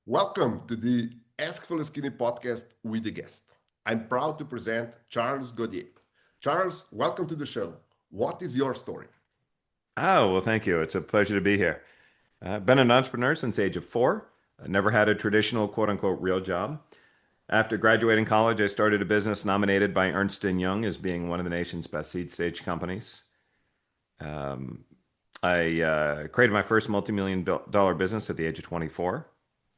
Welcome to the Ask Faleskini podcast with the guest. I'm proud to present Charles Gaudet. Charles, welcome to the show. What is your story? Oh, well, thank you. It's a pleasure to be here. I've been an entrepreneur since age of 4. I never had a traditional quote unquote real job. After graduating college, I started a business nominated by Ernst& Young as being one of the nation's best seed stage companies. Um, I created my first multi-million dollar business at the age of 24.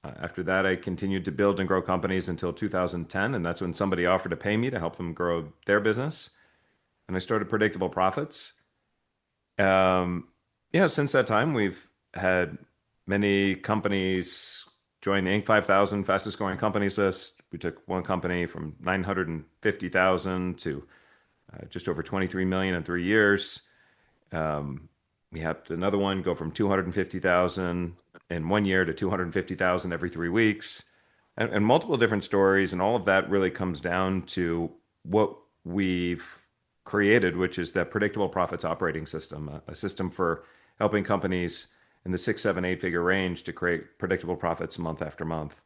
After that, I continued to build and grow companies until 2010, and that's when somebody offered to pay me to help them grow their business. And I started Predictable Profits. Um, since that time, we've had many companies join the Inc. 5000 fastest growing companies list. We took one company from 950,000 to just over 23 million in 3 years. Um, we helped another one go from 250,000 in 1 year to 250,000 every 3 weeks, and multiple different stories. And all of that really comes down to what we've created, which is the Predictable Profits operating system, a system for helping companies in the 6, 7, 8 figure range to create predictable profits month after month.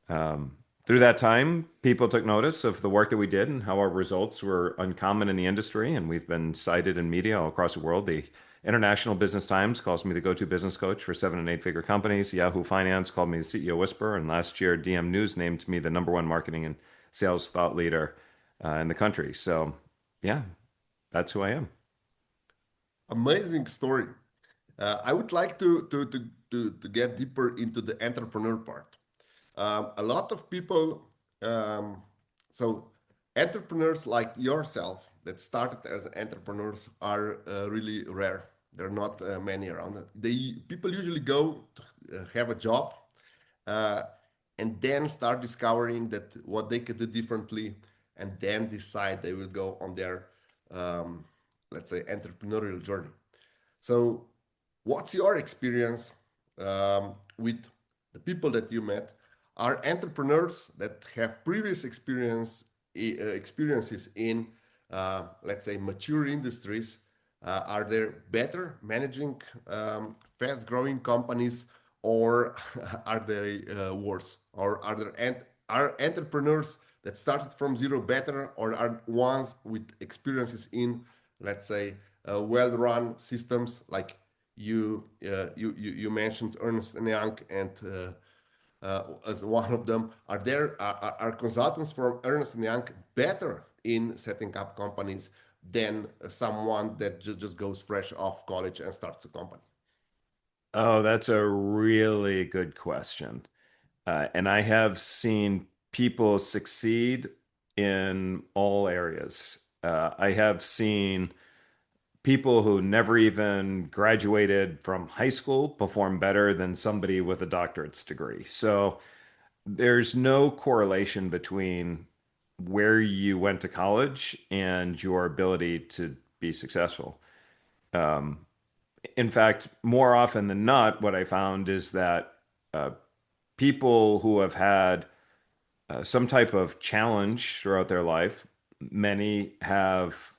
Through that time, people took notice of the work that we did and how our results were uncommon in the industry, and we've been cited in media all across the world. The International Business Times calls me the go-to business coach for 7 and 8 figure companies. Yahoo Finance called me the CEO Whisperer, and last year, DM News named me the #1 marketing and sales thought leader in the country. So, yeah, that's who I am. Amazing story. I would like to get deeper into the entrepreneur part. A lot of people, um, so entrepreneurs like yourself that started as entrepreneurs are really rare. There are not many around. People usually go to have a job uh, and then start discovering that what they could do differently, and then decide they will go on their, um, let's say, entrepreneurial journey. So, what's your experience with the people that you met? Are entrepreneurs that have previous experiences in, let's say, mature industries? Are they better managing fast-growing companies, or are they worse? Or are entrepreneurs that started from zero better, or are ones with experiences in, let's say, well-run systems like you mentioned Ernst and Young, and as one of them, are consultants from Ernst and Young better in setting up companies than someone that just goes fresh off college and starts a company? Oh, that's a really good question. And I have seen people succeed in all areas. I have seen people who never even graduated from high school perform better than somebody with a doctorate's degree. So there's no correlation between where you went to college and your ability to be successful. Um, in fact, more often than not, what I found is that uh, people who have had some type of challenge throughout their life, many have,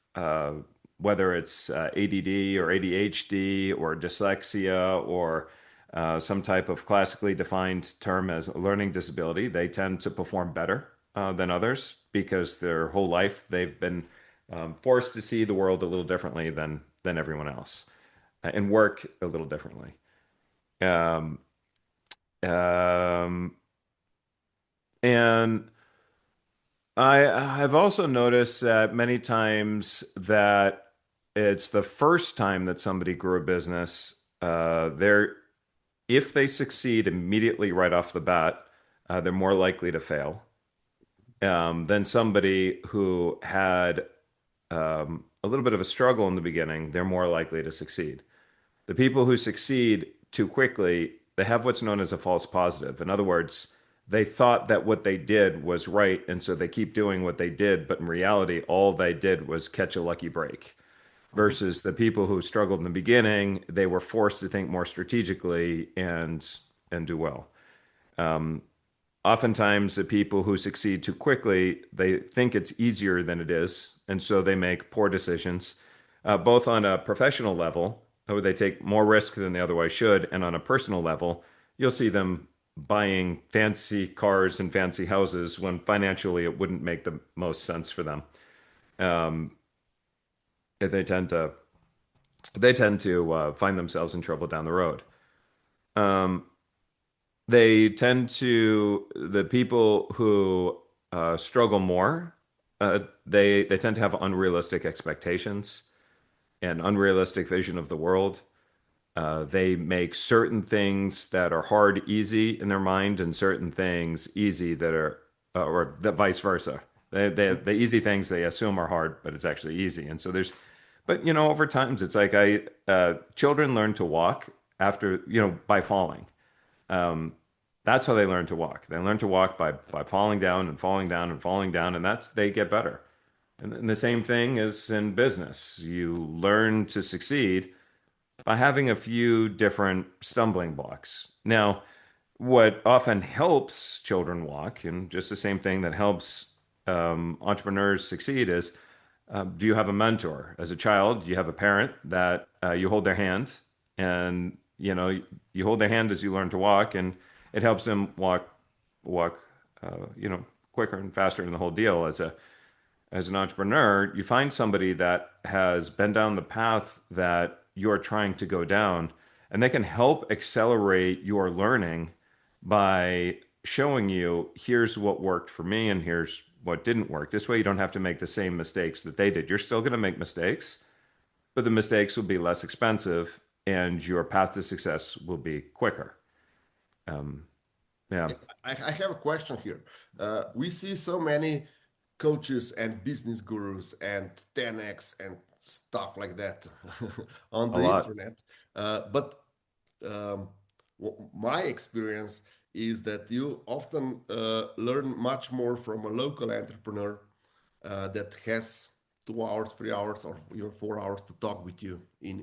whether it's ADD or ADHD or dyslexia or some type of classically defined term as a learning disability, they tend to perform better than others because their whole life they've been forced to see the world a little differently than everyone else and work a little differently. Um, um, and I've also noticed that many times that it's the first time that somebody grew a business, they're if they succeed immediately right off the bat, they're more likely to fail than somebody who had a little bit of a struggle in the beginning. They're more likely to succeed. The people who succeed too quickly, they have what's known as a false positive. In other words, they thought that what they did was right, and so they keep doing what they did, but in reality, all they did was catch a lucky break. Mhm. Versus the people who struggled in the beginning, they were forced to think more strategically and do well. Oftentimes, the people who succeed too quickly, they think it's easier than it is, and so they make poor decisions, both on a professional level, where they take more risk than they otherwise should, and on a personal level, you'll see them buying fancy cars and fancy houses when financially it wouldn't make the most sense for them. Um, they tend to find themselves in trouble down the road. Um, they tend to the people who struggle more. They tend to have unrealistic expectations and unrealistic vision of the world. They make certain things that are hard easy in their mind, and certain things easy that are, or the vice versa. The easy things they assume are hard, but it's actually easy. And so there's, but over times it's like children learn to walk after, by falling. Um, that's how they learn to walk. They learn to walk by falling down and falling down and falling down, and that's they get better. And the same thing is in business. You learn to succeed by having a few different stumbling blocks. Now, what often helps children walk, and just the same thing that helps entrepreneurs succeed, is do you have a mentor? As a child, you have a parent that you hold their hand, and you hold their hand as you learn to walk, and it helps them walk, quicker and faster in the whole deal. As an entrepreneur, you find somebody that has been down the path that you're trying to go down, and they can help accelerate your learning by showing you here's what worked for me and here's what didn't work. This way, you don't have to make the same mistakes that they did. You're still going to make mistakes, but the mistakes will be less expensive and your path to success will be quicker. Um, yeah, Yeah, I have a question here. We see so many coaches and business gurus and 10x and stuff like that on a the lot. internet. But my experience is that you often learn much more from a local entrepreneur that has 2 hours, 3 hours, or even 4 hours to talk with you in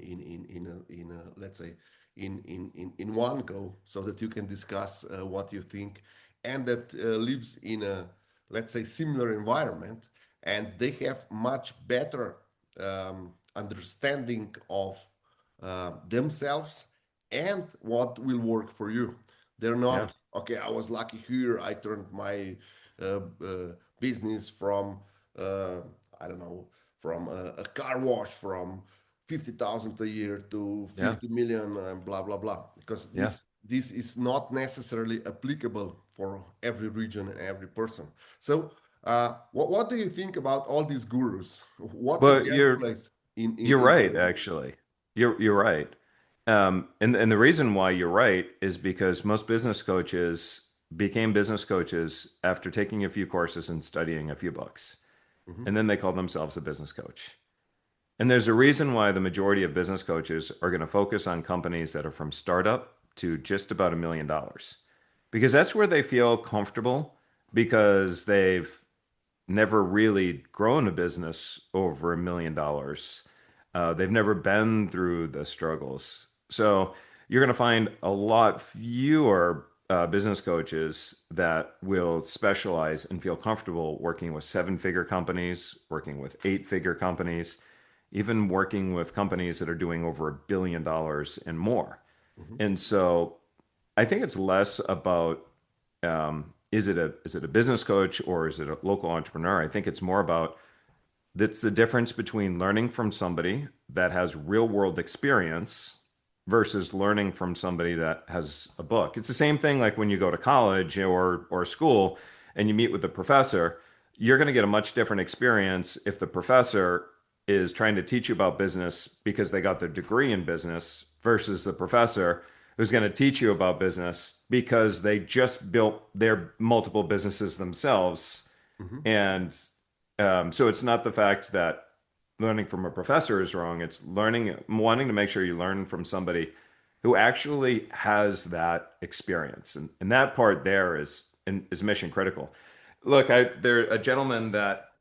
let's say in one go, so that you can discuss what you think, and that lives in a, let's say, similar environment, and they have much better understanding of themselves and what will work for you. They're Yeah, not, okay, I was lucky here, I turned my business from, uh, I don't know, from a car wash from 50,000 a year to yeah, 50 million and blah, blah, blah. Because yeah. this is not necessarily applicable for every region and every person. So, what do you think about all these gurus? What is But their place you're in the right, world? actually. You're right. And the reason why you're right is because most business coaches became business coaches after taking a few courses and studying a few books. Mhm. And then they call themselves a business coach. And there's a reason why the majority of business coaches are going to focus on companies that are from startup to just about $1 million. Because that's where they feel comfortable because they've never really grown a business over $1 million. They've never been through the struggles. So you're going to find a lot fewer business coaches that will specialize and feel comfortable working with seven-figure companies, working with eight-figure companies, even working with companies that are doing over $1 billion and more. Mhm. And so I think it's less about is it a business coach or is it a local entrepreneur? I think it's more about that's the difference between learning from somebody that has real world experience versus learning from somebody that has a book. It's the same thing like when you go to college or school and you meet with the professor, you're going to get a much different experience if the professor is trying to teach you about business because they got their degree in business versus the professor who's going to teach you about business because they just built their multiple businesses themselves. Mhm. And so it's not the fact that learning from a professor is wrong. It's wanting to make sure you learn from somebody who actually has that experience. And that part there is mission critical. Look, there a gentleman that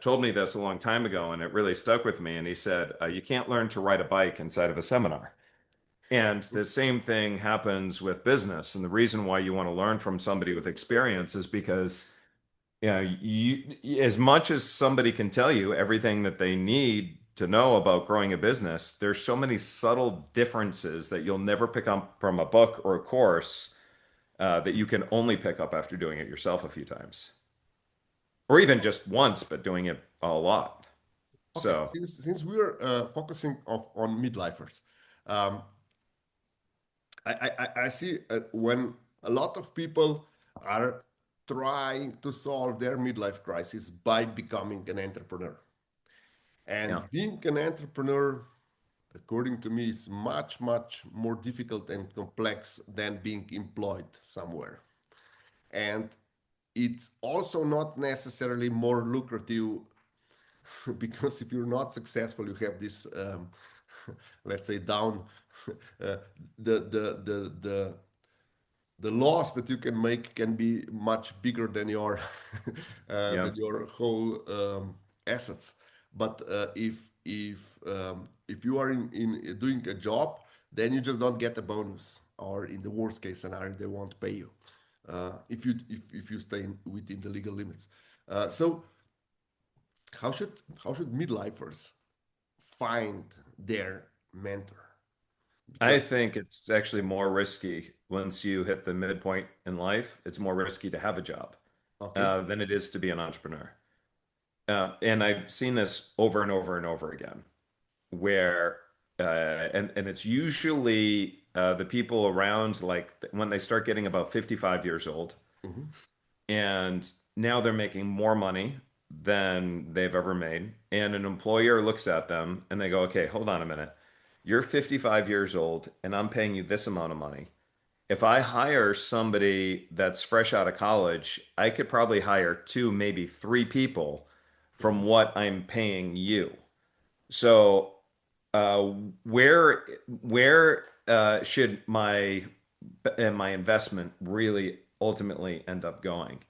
told me this a long time ago, and it really stuck with me. And he said, "You can't learn to ride a bike inside of a seminar." And the same thing happens with business. And the reason why you want to learn from somebody with experience is because as much as somebody can tell you everything that they need to know about growing a business, there's so many subtle differences that you'll never pick up from a book or a course that you can only pick up after doing it yourself a few times, or even just once, but doing it a lot. Okay, So, since we're focusing on midlifers, um, I see when a lot of people are trying to solve their midlife crisis by becoming an entrepreneur. yeah, And being an entrepreneur, according to me, is much, much more difficult and complex than being employed somewhere. And it's also not necessarily more lucrative because if you're not successful, you have this, let's say, down the the loss that you can make can be much bigger yeah, than your whole assets. But if you are in doing a job, then you just don't get a bonus, or in the worst case scenario, they won't pay you if you stay within the legal limits. So how should midlifers find their mentor? I Because think it's actually more risky once you hit the midpoint in life. It's more risky to have a job okay. than it is to be an entrepreneur. And I've seen this over and over and over again, where and it's usually the people around like when they start getting about 55 years old, Mhm. and now they're making more money than they've ever made, and an employer looks at them and they go, "Okay, hold on a minute. You're 55 years old and I'm paying you this amount of money. If I hire somebody that's fresh out of college, I could probably hire two, maybe three people from Mhm. what I'm paying you. So, uh, where should my investment really ultimately end up going?"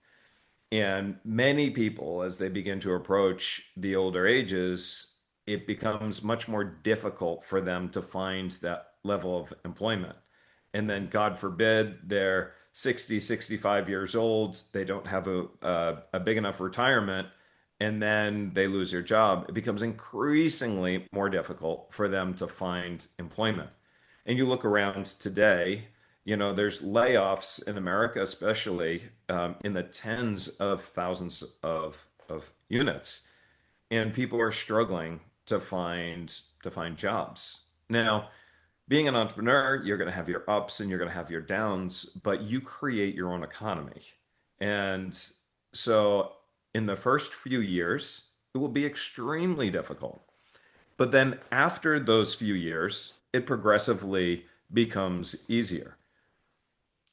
And many people, as they begin to approach the older ages, it becomes much more difficult for them to find that level of employment. And then, God forbid, they're 60, 65 years old, they don't have a big enough retirement, and then they lose their job. It becomes increasingly more difficult for them to find employment. And you look around today, there's layoffs in America, especially in the tens of thousands of units, and people are struggling to find jobs. Now, being an entrepreneur, you're going to have your ups and you're going to have your downs, but you create your own economy. And so, in the first few years, it will be extremely difficult. But then after those few years, it progressively becomes easier.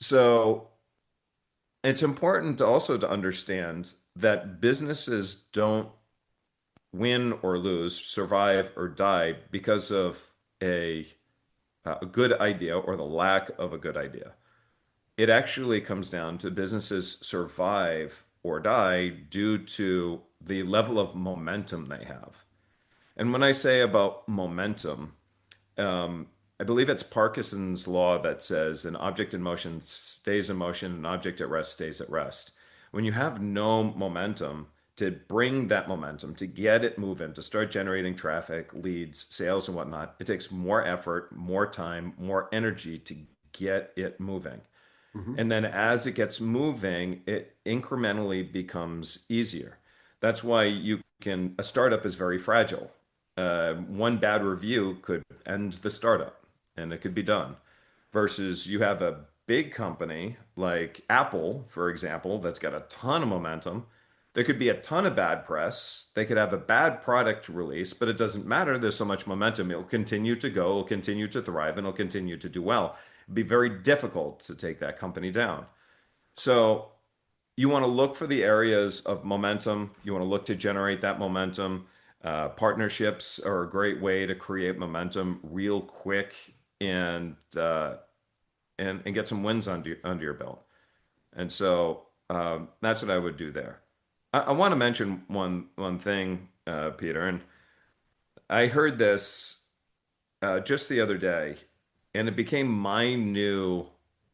So it's important also to understand that businesses don't win or lose, survive or die because of a, a good idea or the lack of a good idea. It actually comes down to businesses survive or die due to the level of momentum they have. And when I say about momentum, um, I believe it's Parkinson's law that says an object in motion stays in motion, an object at rest stays at rest. When you have no momentum, to bring that momentum, to get it moving, to start generating traffic, leads, sales, and whatnot, it takes more effort, more time, more energy to get it moving. Mhm. And then as it gets moving, it incrementally becomes easier. That's why a startup is very fragile. One bad review could end the startup and it could be done. Versus you have a big company like Apple, for example, that's got a ton of momentum. There could be a ton of bad press. They could have a bad product release, but it doesn't matter. There's so much momentum. It'll continue to go, it'll continue to thrive, and it'll continue to do well. It'd be very difficult to take that company down. So you want to look for the areas of momentum. You want to look to generate that momentum. Partnerships are a great way to create momentum real quick and and get some wins under your belt. And so that's what I would do there. I want to mention one thing, Peter, and I heard this just the other day, and it became my new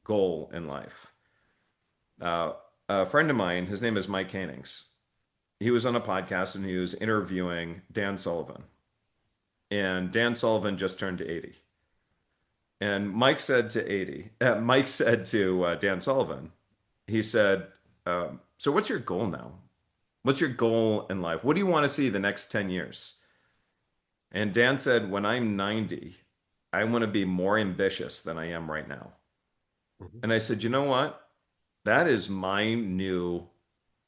goal in life. A friend of mine, his name is Mike Canings. He was on a podcast and he was interviewing Dan Sullivan, and Dan Sullivan just turned 80. And Mike said to Dan Sullivan, he said, so what's your goal now? What's your goal in life? What do you want to see the next 10 years? And Dan said, when I'm 90, I want to be more ambitious than I am right now. Mhm. And I said, you know what? That is my new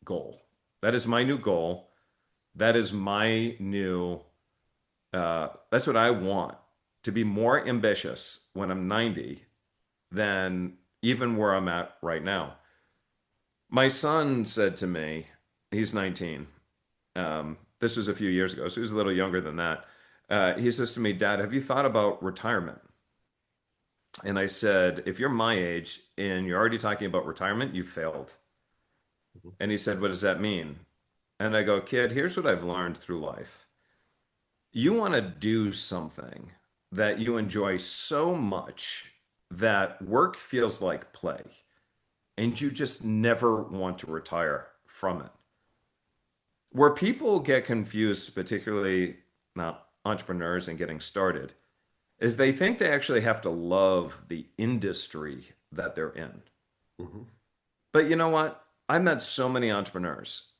goal. That is my new goal. That is my new, that's what I want to be more ambitious when I'm 90 than even where I'm at right now. My son said to me, he's 19. This was a few years ago, so he's a little younger than that. He says to me, Dad, have you thought about retirement? And I said, if you're my age and you're already talking about retirement, you failed. Mhm. And he said, what does that mean? And I go, kid, here's what I've learned through life. You want to do something that you enjoy so much that work feels like play, and you just never want to retire from it. Where people get confused, particularly not entrepreneurs and getting started, is they think they actually have to love the industry that they're in. Mhm. But you know what? I've met so many entrepreneurs.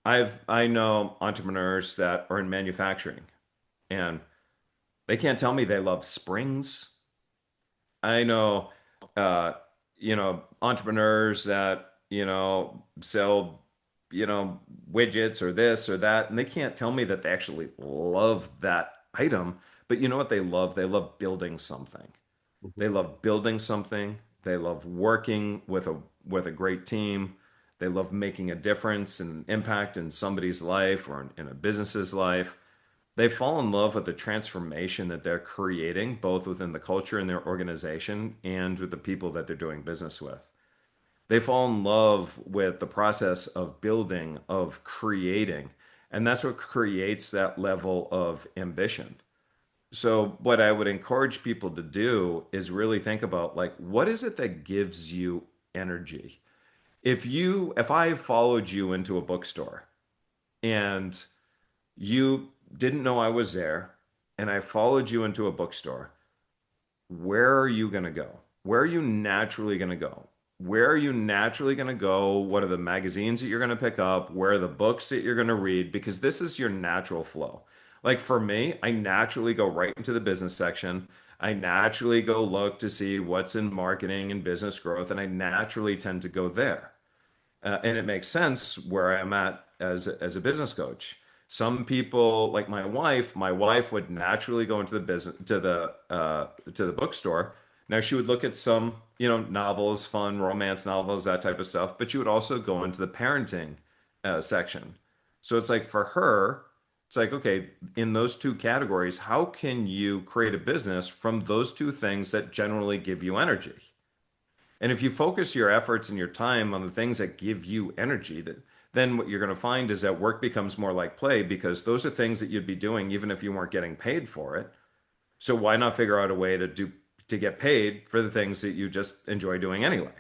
I know entrepreneurs that are in manufacturing and they can't tell me they love springs. I know uh entrepreneurs that, sell, widgets or this or that, and they can't tell me that they actually love that item. But you know what they love? They love building something. Mhm. They love building something. They love working with a great team. They love making a difference and impact in somebody's life or in a business's life. They fall in love with the transformation that they're creating, both within the culture in their organization and with the people that they're doing business with. They fall in love with the process of building, of creating, and that's what creates that level of ambition. So what I would encourage people to do is really think about, like, what is it that gives you energy? If I followed you into a bookstore and you didn't know I was there and I followed you into a bookstore, where are you going to go? Where are you naturally going to go? Where are you naturally going to go? What are the magazines that you're going to pick up? Where are the books that you're going to read? Because this is your natural flow. Like for me, I naturally go right into the business section. I naturally go look to see what's in marketing and business growth, and I naturally tend to go there. And it makes sense where I'm at as a business coach. Some people, like my wife would naturally go into the business to the bookstore. Now she would look at some, novels, fun romance novels, that type of stuff, but she would also go into the parenting section. So it's like for her, it's like, okay, in those two categories, how can you create a business from those two things that generally give you energy? And if you focus your efforts and your time on the things that give you energy, then what you're going to find is that work becomes more like play because those are things that you'd be doing even if you weren't getting paid for it. So why not figure out a way to get paid for the things that you just enjoy doing anyway?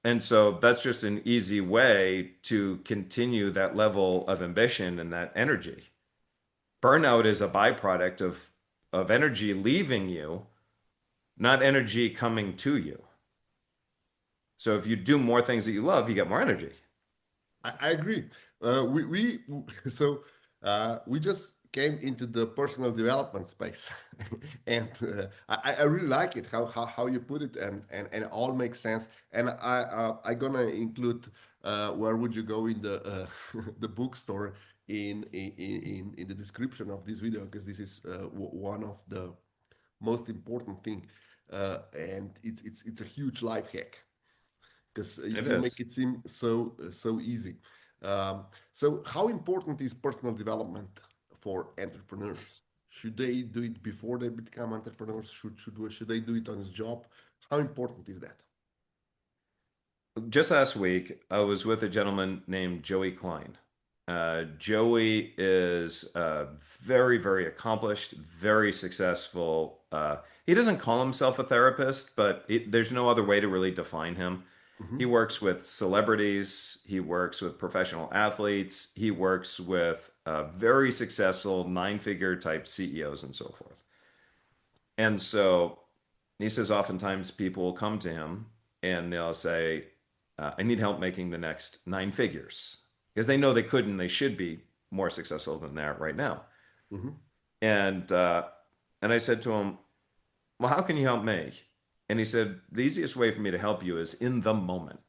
And so that's just an easy way to continue that level of ambition and that energy. Burnout is a byproduct of energy leaving you, not energy coming to you. So if you do more things that you love, you get more energy. I agree. We so we just came into the personal development space, and I really like it how you put it, and it all makes sense. And I gonna include where would you go in the the bookstore in the description of this video, because this is one of the most important thing, and it's a huge life hack, because It you make is. it seem so easy. So how important is personal development for entrepreneurs? Should they do it before they become entrepreneurs? Should they do it on his job? How important is that? Just last week, I was with a gentleman named Joey Klein. Joey is very, very accomplished, very successful. He doesn't call himself a therapist, but there's no other way to really define him. Hmm. He works with celebrities, he works with professional athletes, he works with very successful nine-figure type CEOs and so forth. And so he says oftentimes people will come to him and they'll say, I need help making the next nine figures because they know they could and they should be more successful than that right now. Hmm. And and I said to him, well, how can you help me? And he said, the easiest way for me to help you is in the moment.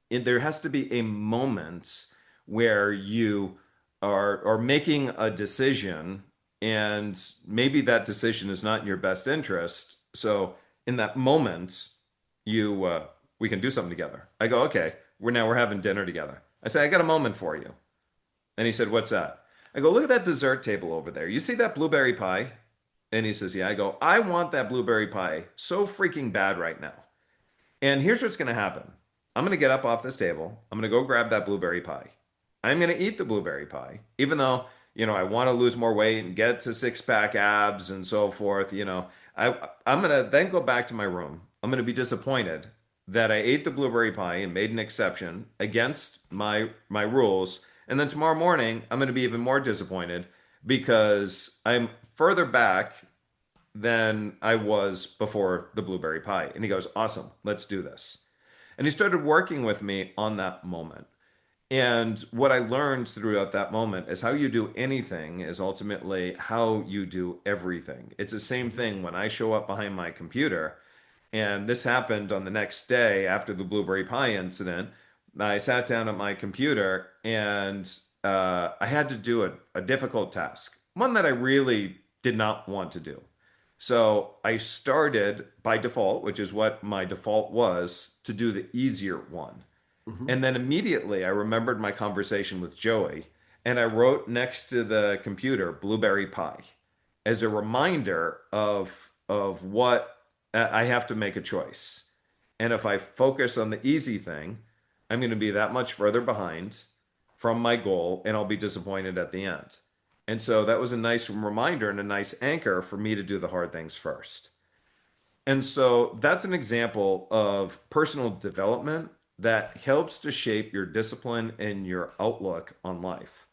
There has to be a moment where you are making a decision, and maybe that decision is not in your best interest. So in that moment, you we can do something together. I go, okay, we're having dinner together. I say, I got a moment for you. And he said, what's that? I go, look at that dessert table over there. You see that blueberry pie? And he says, yeah. I go, I want that blueberry pie so freaking bad right now. And here's what's going to happen. I'm going to get up off this table. I'm going to go grab that blueberry pie. I'm going to eat the blueberry pie, even though, I want to lose more weight and get to six pack abs and so forth. I'm going to then go back to my room. I'm going to be disappointed that I ate the blueberry pie and made an exception against my rules. And then tomorrow morning, I'm going to be even more disappointed because I'm further back than I was before the blueberry pie. And he goes, awesome, let's do this. And he started working with me on that moment. And what I learned throughout that moment is how you do anything is ultimately how you do everything. It's the same thing when I show up behind my computer. And this happened on the next day after the blueberry pie incident. I sat down at my computer and I had to do a difficult task, one that I really did not want to do. So I started by default, which is what my default was, to do the easier one. Hmm. And then immediately I remembered my conversation with Joey and I wrote next to the computer blueberry pie as a reminder of what I have to make a choice. And if I focus on the easy thing, I'm going to be that much further behind from my goal and I'll be disappointed at the end. And so that was a nice reminder and a nice anchor for me to do the hard things first. And so that's an example of personal development that helps to shape your discipline and your outlook on life.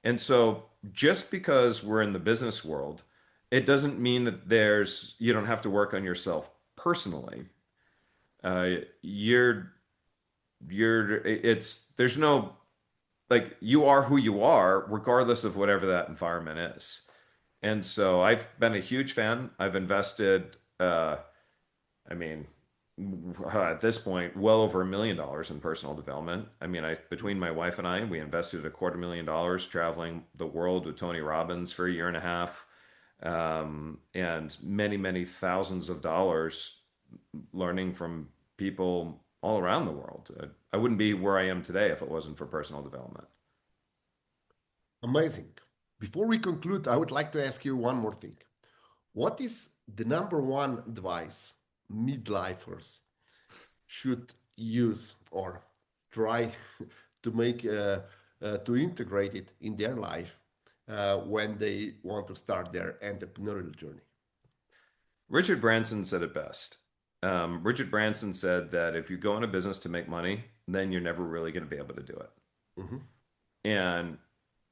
And so just because we're in the business world, it doesn't mean that you don't have to work on yourself personally. Uh, you're, there's no, like, you are who you are, regardless of whatever that environment is. And so I've been a huge fan. I've invested, I mean, at this point, well over $1 million in personal development. I mean, between my wife and I, we invested $250,000 traveling the world with Tony Robbins for a year and a half, and many, many thousands of dollars learning from people all around the world. I wouldn't be where I am today if it wasn't for personal development. Amazing. Before we conclude, I would like to ask you one more thing. What is the number one advice midlifers should use or try to make to integrate it in their life when they want to start their entrepreneurial journey? Richard Branson said it best. Richard Branson said that if you go into business to make money, then you're never really going to be able to do it. Hmm. And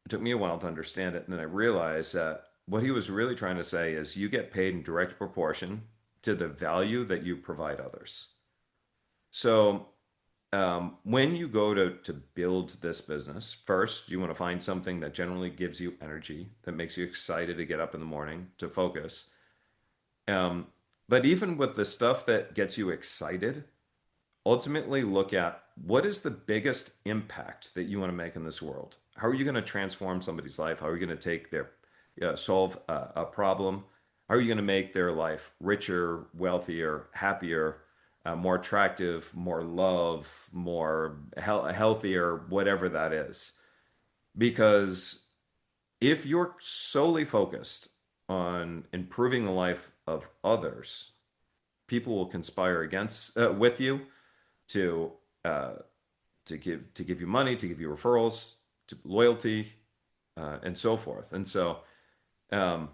it took me a while to understand it. And then I realized that what he was really trying to say is you get paid in direct proportion to the value that you provide others. So when you go to build this business, first, you want to find something that generally gives you energy, that makes you excited to get up in the morning, to focus. Um, but even with the stuff that gets you excited, ultimately look at what is the biggest impact that you want to make in this world? How are you going to transform somebody's life? How are you going to take their solve a problem? How are you going to make their life richer, wealthier, happier, more attractive, more love, more healthier, whatever that is? Because if you're solely focused on improving the life of others, people will conspire against with you to uh, to give you money, to give you referrals, to loyalty, and so forth. And so um,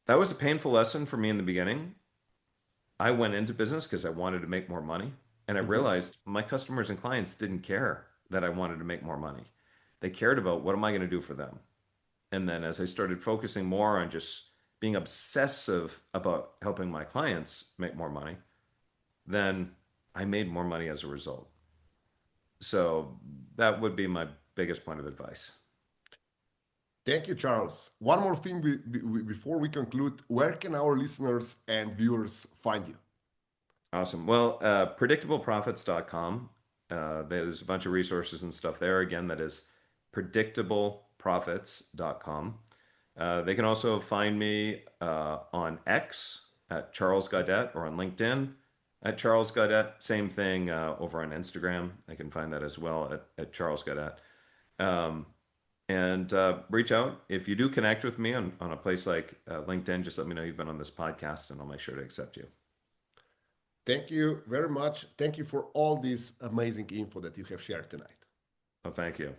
that was a painful lesson for me in the beginning. I went into business because I wanted to make more money, and I Hmm. realized my customers and clients didn't care that I wanted to make more money. They cared about what am I going to do for them. And then as I started focusing more on just being obsessive about helping my clients make more money, then I made more money as a result. So that would be my biggest point of advice. Thank you, Charles. One more thing before we conclude, where can our listeners and viewers find you? Awesome. Well, predictableprofits.com. There's a bunch of resources and stuff there. Again, that is predictableprofits.com. They can also find me on X at Charles Gaudet or on LinkedIn at Charles Gaudet. Same thing over on Instagram. I can find that as well at Charles Gaudet. Um, and reach out. If you do connect with me on a place like LinkedIn, just let me know you've been on this podcast and I'll make sure to accept you. Thank you very much. Thank you for all this amazing info that you have shared tonight. Oh, thank you.